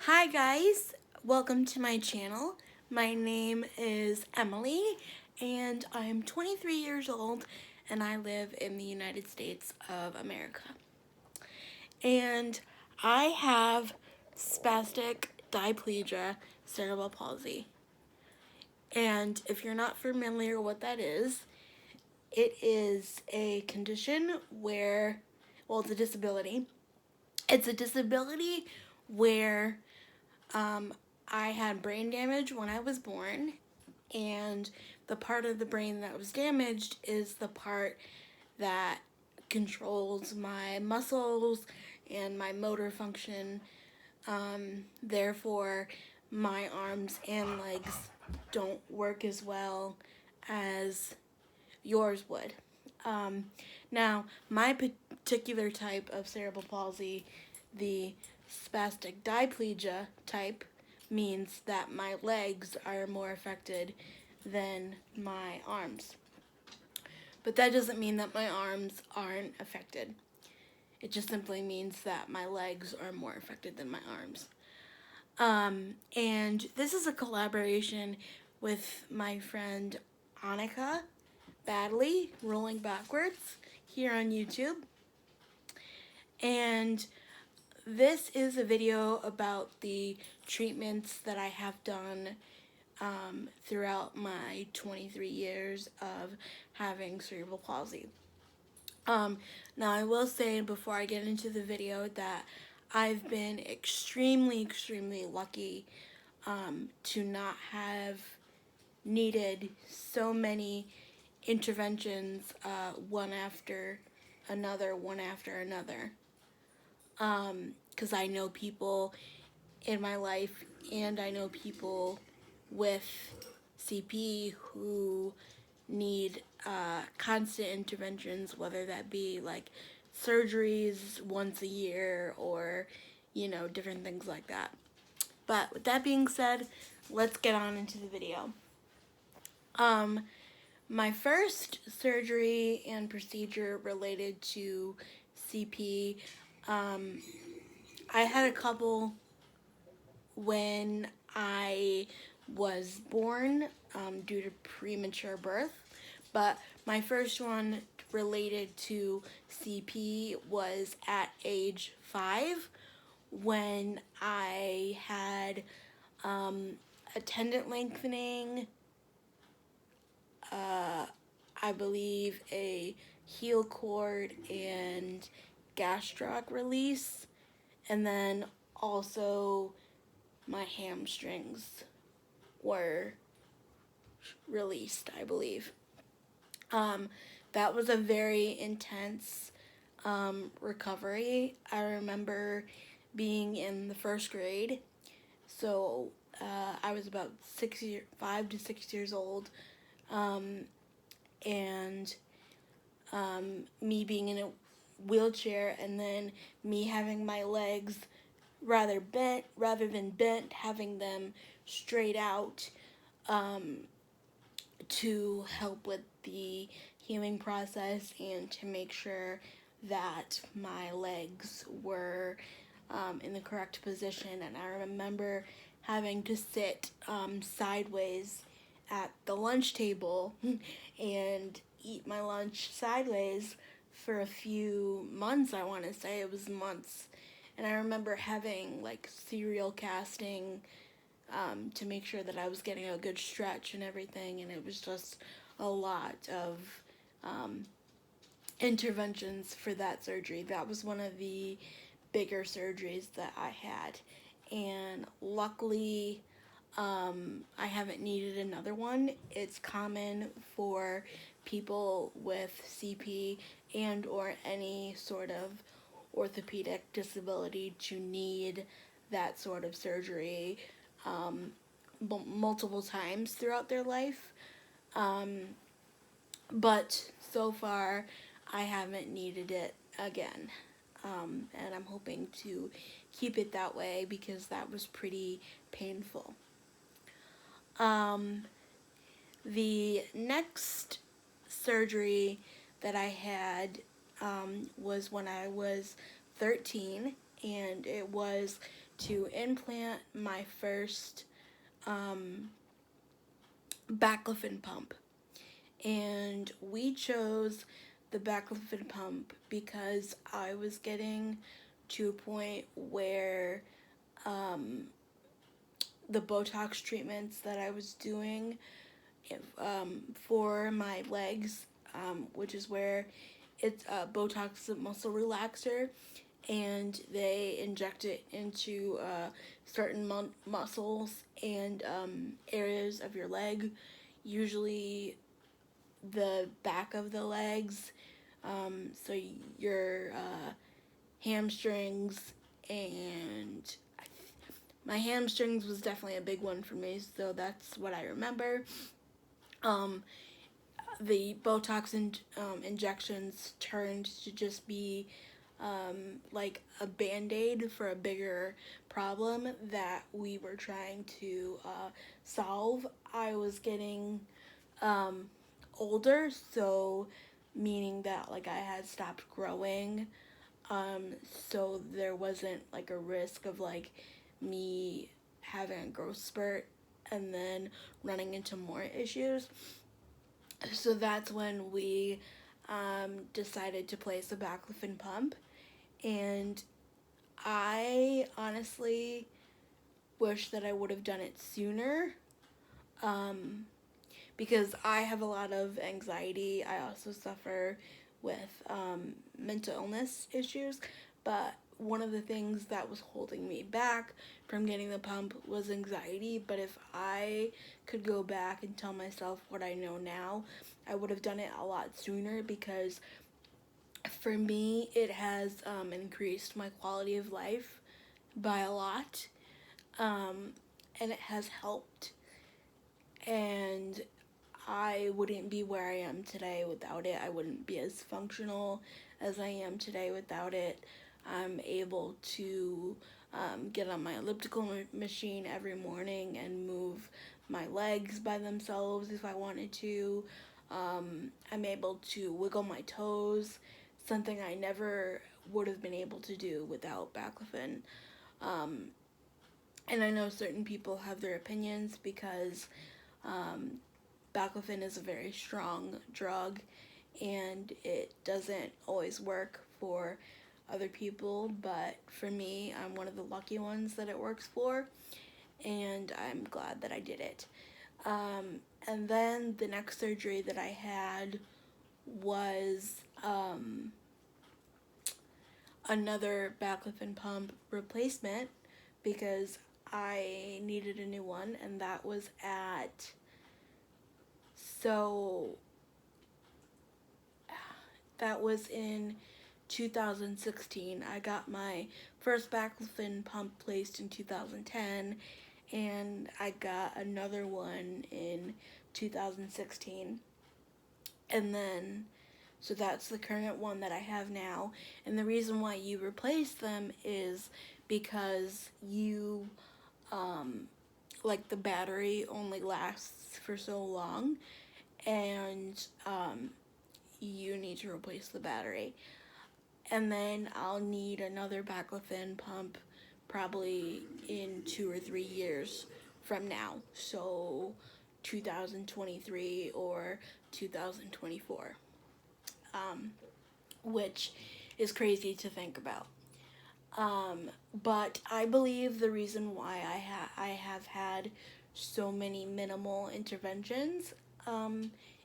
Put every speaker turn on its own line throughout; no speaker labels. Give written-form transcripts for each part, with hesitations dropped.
Hi guys, welcome to my channel. My name is Emily and I'm 23 years old and I live in the United States of America. And I have spastic diplegia cerebral palsy. And if you're not familiar what that is, it is a condition where, well, it's a disability. It's a disability where I had brain damage when I was born, and the part of the brain that was damaged is the part that controls my muscles and my motor function. Therefore, my arms and legs don't work as well as yours would. Now, my particular type of cerebral palsy, the spastic diplegia type, means that my legs are more affected than my arms. But that doesn't mean that my arms aren't affected. It just simply means that my legs are more affected than my arms. And this is a collaboration with my friend Anika, Baddeley, rolling backwards, here on YouTube. And this is a video about the treatments that I have done throughout my 23 years of having cerebral palsy. Now I will say before I get into the video that I've been extremely lucky to not have needed so many interventions, one after another. Because I know people in my life and I know people with CP who need constant interventions, whether that be like surgeries once a year or, different things like that. But with that being said, let's get on into the video. My first surgery and procedure related to CP, I had a couple when I was born due to premature birth, but my first one related to CP was at age 5 when I had a tendon lengthening, I believe a heel cord and gastroc release, and then also my hamstrings were released, I believe. That was a very intense recovery. I remember being in the first grade, so I was about 5 to 6 years old, and me being in a wheelchair, and then me having my legs rather than bent, having them straight out to help with the healing process and to make sure that my legs were in the correct position. And I remember having to sit sideways at the lunch table and eat my lunch sideways for a few months. I want to say it was months. And I remember having like cereal casting to make sure that I was getting a good stretch and everything, and it was just a lot of interventions for that surgery. That was one of the bigger surgeries that I had, and luckily I haven't needed another one. It's common for people with CP and or any sort of orthopedic disability to need that sort of surgery multiple times throughout their life. But so far, I haven't needed it again. And I'm hoping to keep it that way because that was pretty painful. The next surgery that I had was when I was 13, and it was to implant my first baclofen pump. And we chose the baclofen pump because I was getting to a point where the Botox treatments that I was doing for my legs, which is where it's Botox is a muscle relaxer, and they inject it into certain muscles and areas of your leg, usually the back of the legs, so your hamstrings, and my hamstrings was definitely a big one for me, so that's what I remember. Um, the Botox injections turned to just be like a band-aid for a bigger problem that we were trying to solve. I was getting older, so meaning that like I had stopped growing, so there wasn't like a risk of like me having a growth spurt and then running into more issues. So that's when we decided to place a baclofen pump, and I honestly wish that I would have done it sooner, because I have a lot of anxiety. I also suffer with mental illness issues, but one of the things that was holding me back from getting the pump was anxiety. But if I could go back and tell myself what I know now, I would have done it a lot sooner, because for me it has increased my quality of life by a lot, and it has helped, and I wouldn't be where I am today without it. I wouldn't be as functional as I am today without it. I'm able to get on my elliptical machine every morning and move my legs by themselves if I wanted to. I'm able to wiggle my toes, something I never would have been able to do without baclofen. And I know certain people have their opinions, because baclofen is a very strong drug and it doesn't always work for other people, but for me, I'm one of the lucky ones that it works for, and I'm glad that I did it. And then the next surgery that I had was another baclofen pump replacement, because I needed a new one, and that was so that was in 2016. I got my first baclofen pump placed in 2010, and I got another one in 2016. And then, so that's the current one that I have now. And the reason why you replace them is because like the battery only lasts for so long, and you need to replace the battery. And then I'll need another baclofen pump probably in 2 or 3 years from now. So 2023 or 2024, which is crazy to think about. But I believe the reason why I have had so many minimal interventions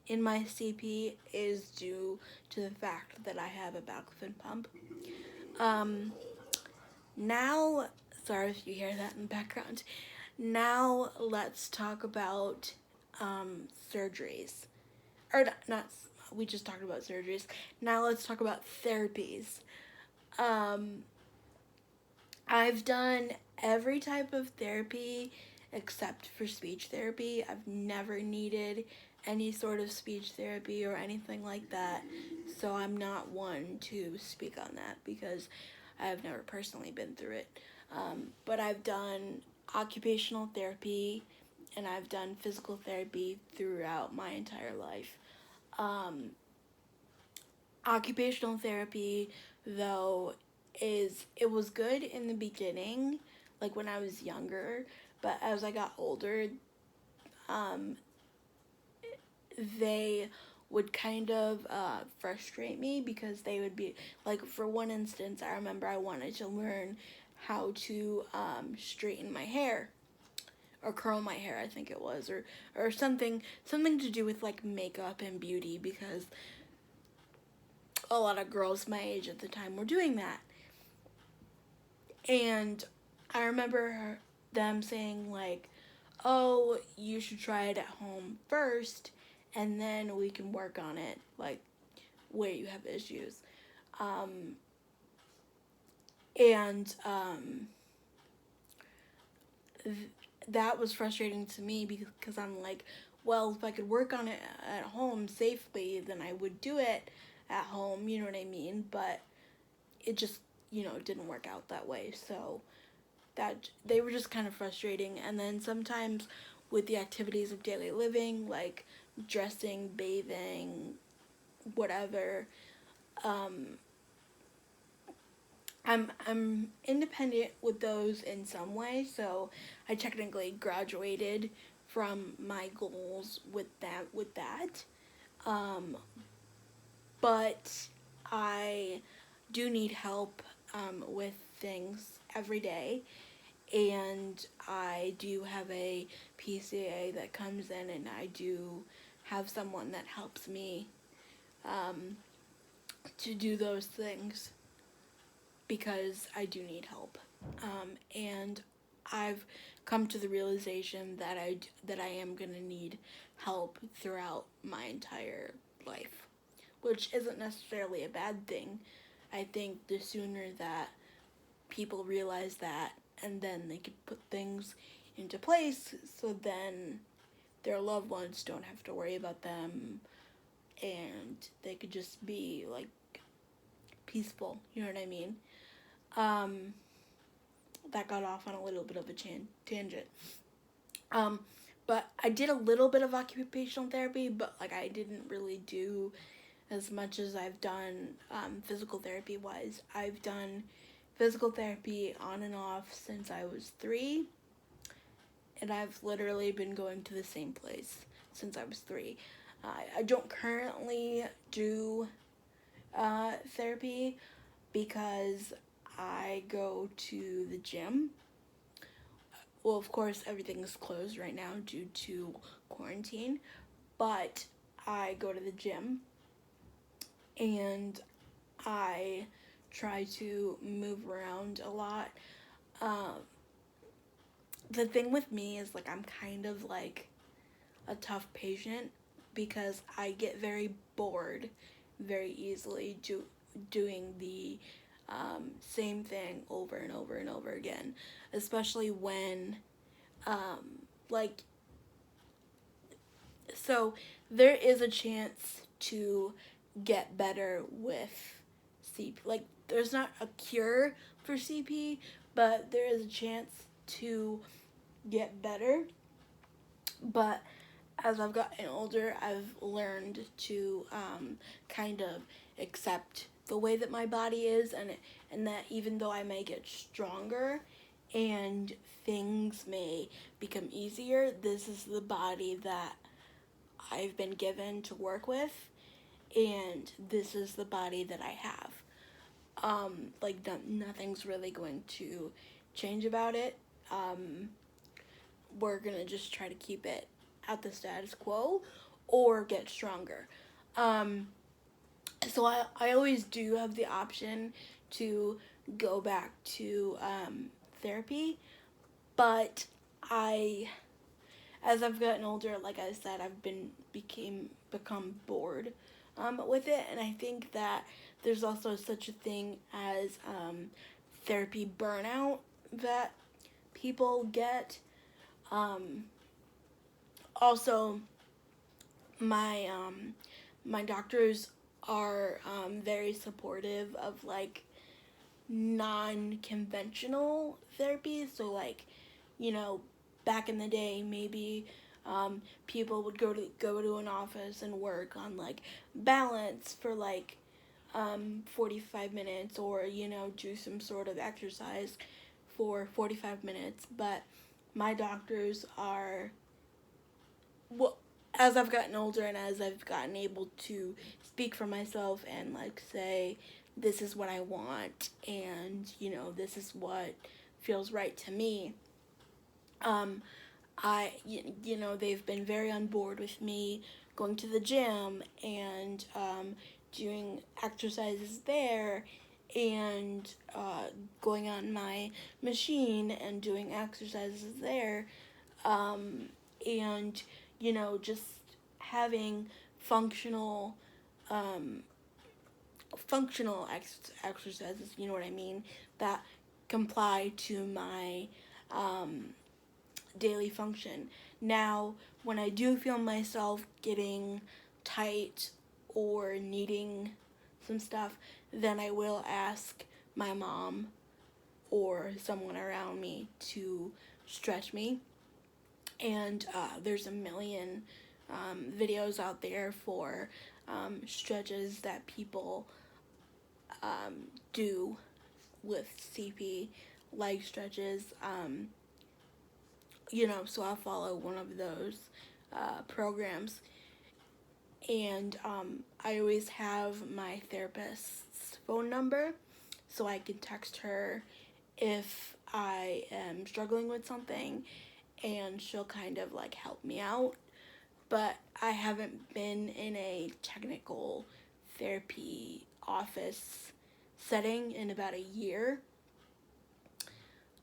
in my CP is due to the fact that I have a baclofen pump. Now, sorry if you hear that in the background. Now let's talk about surgeries. Or not, we just talked about surgeries. Now let's talk about therapies. I've done every type of therapy except for speech therapy. I've never needed any sort of speech therapy or anything like that, so I'm not one to speak on that because I have never personally been through it. But I've done occupational therapy and I've done physical therapy throughout my entire life. Occupational therapy, though, it was good in the beginning. like when I was younger, but as I got older, um, they would kind of frustrate me because they would be like, for one instance, I remember I wanted to learn how to straighten my hair or curl my hair, I think it was, or something to do with like makeup and beauty, because a lot of girls my age at the time were doing that. And I remember them saying like, oh, you should try it at home first and then we can work on it, like where you have issues. Um, and that was frustrating to me because I'm like, well, if I could work on it at home safely, then I would do it at home, you know what I mean? But it just, didn't work out that way. So that they were just kind of frustrating. And then sometimes with the activities of daily living, like dressing, bathing, whatever, um, I'm independent with those in some way, so I technically graduated from my goals with that. Um, but I do need help with things every day, and I do have a PCA that comes in, and I do have someone that helps me um, to do those things because I do need help. And I've come to the realization that I am gonna need help throughout my entire life, which isn't necessarily a bad thing. I think the sooner that people realize that, and then they could put things into place, so then their loved ones don't have to worry about them, and they could just be like peaceful. You know what I mean? Um, that got off on a little bit of a tangent. Um, but I did a little bit of occupational therapy, but like I didn't really do as much as I've done physical therapy wise. I've done physical therapy on and off since I was 3, and I've literally been going to the same place since I was 3. I don't currently do therapy because I go to the gym. Well, of course, everything is closed right now due to quarantine, but I go to the gym and I try to move around a lot. Um, the thing with me is like I'm kind of like a tough patient because I get very bored very easily doing the same thing over and over and over again, especially when like, so there is a chance to get better with CP. Like, there's not a cure for CP, but there is a chance to get better. But as I've gotten older, I've learned to kind of accept the way that my body is, and that even though I may get stronger and things may become easier, this is the body that I've been given to work with, and this is the body that I have. Like, nothing's really going to change about it. We're gonna just try to keep it at the status quo or get stronger. So I always do have the option to go back to therapy, but as I've gotten older, like I said, I've become bored with it, and I think that there's also such a thing as therapy burnout that people get. Also, my doctors are very supportive of like non-conventional therapy. So like, back in the day, maybe people would go to an office and work on like balance for like 45 minutes, or do some sort of exercise for 45 minutes, but my doctors are, well, as I've gotten older and as I've gotten able to speak for myself and like say, this is what I want, and this is what feels right to me. They've been very on board with me going to the gym and doing exercises there, and going on my machine and doing exercises there, and just having functional exercises, you know what I mean, that comply to my daily function. Now, when I do feel myself getting tight or needing some stuff, then I will ask my mom or someone around me to stretch me. And there's a million videos out there for stretches that people do with CP, leg stretches. So I'll follow one of those programs. And I always have my therapist's phone number, so I can text her if I am struggling with something, and she'll kind of like help me out. But I haven't been in a technical therapy office setting in about a year.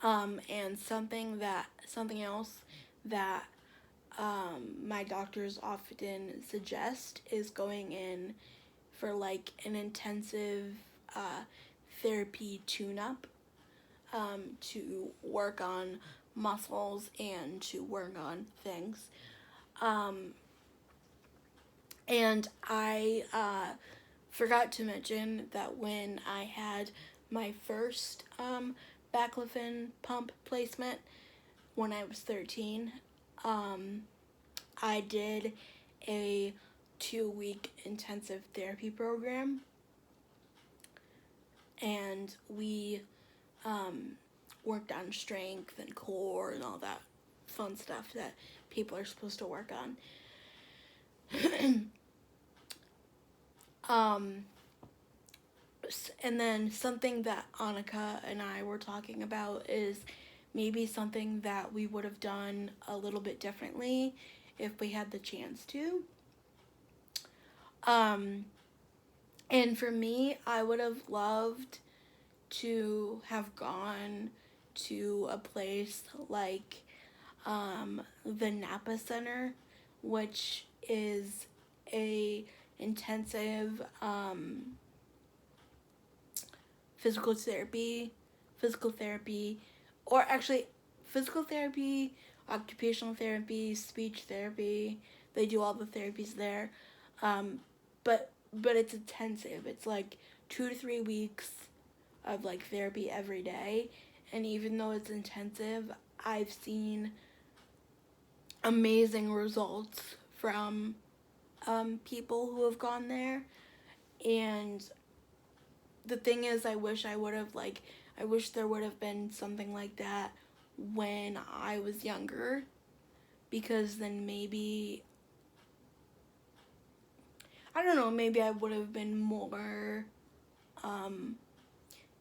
And something else that my doctors often suggest is going in for like an intensive therapy tune-up, to work on muscles and to work on things. And I forgot to mention that when I had my first baclofen pump placement when I was 13, I did a 2-week intensive therapy program, and we worked on strength and core and all that fun stuff that people are supposed to work on. And then something that Anika and I were talking about is maybe something that we would have done a little bit differently if we had the chance to. And for me, I would have loved to have gone to a place like the Napa Center, which is a intensive physical therapy, or actually physical therapy, occupational therapy, speech therapy. They do all the therapies there. But it's intensive. It's like 2 to 3 weeks of like therapy every day. And even though it's intensive, I've seen amazing results from people who have gone there. And the thing is, I wish there would have been something like that when I was younger, because then maybe, I don't know, maybe I would have been more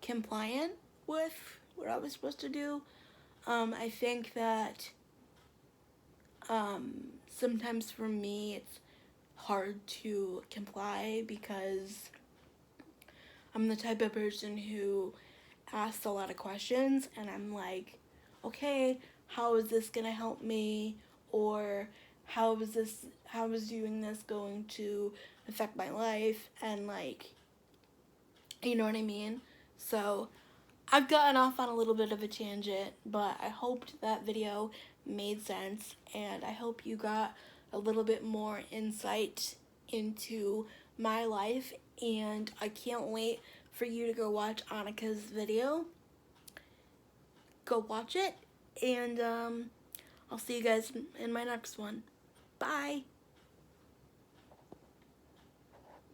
compliant with what I was supposed to do. I think that sometimes for me it's hard to comply because I'm the type of person who asks a lot of questions, and I'm like, okay, how is this gonna help me? Or how is doing this going to affect my life? And like, you know what I mean? So I've gotten off on a little bit of a tangent, but I hoped that video made sense, and I hope you got a little bit more insight into my life, and I can't wait for you to go watch Anika's video. Go watch it, and I'll see you guys in my next one. Bye!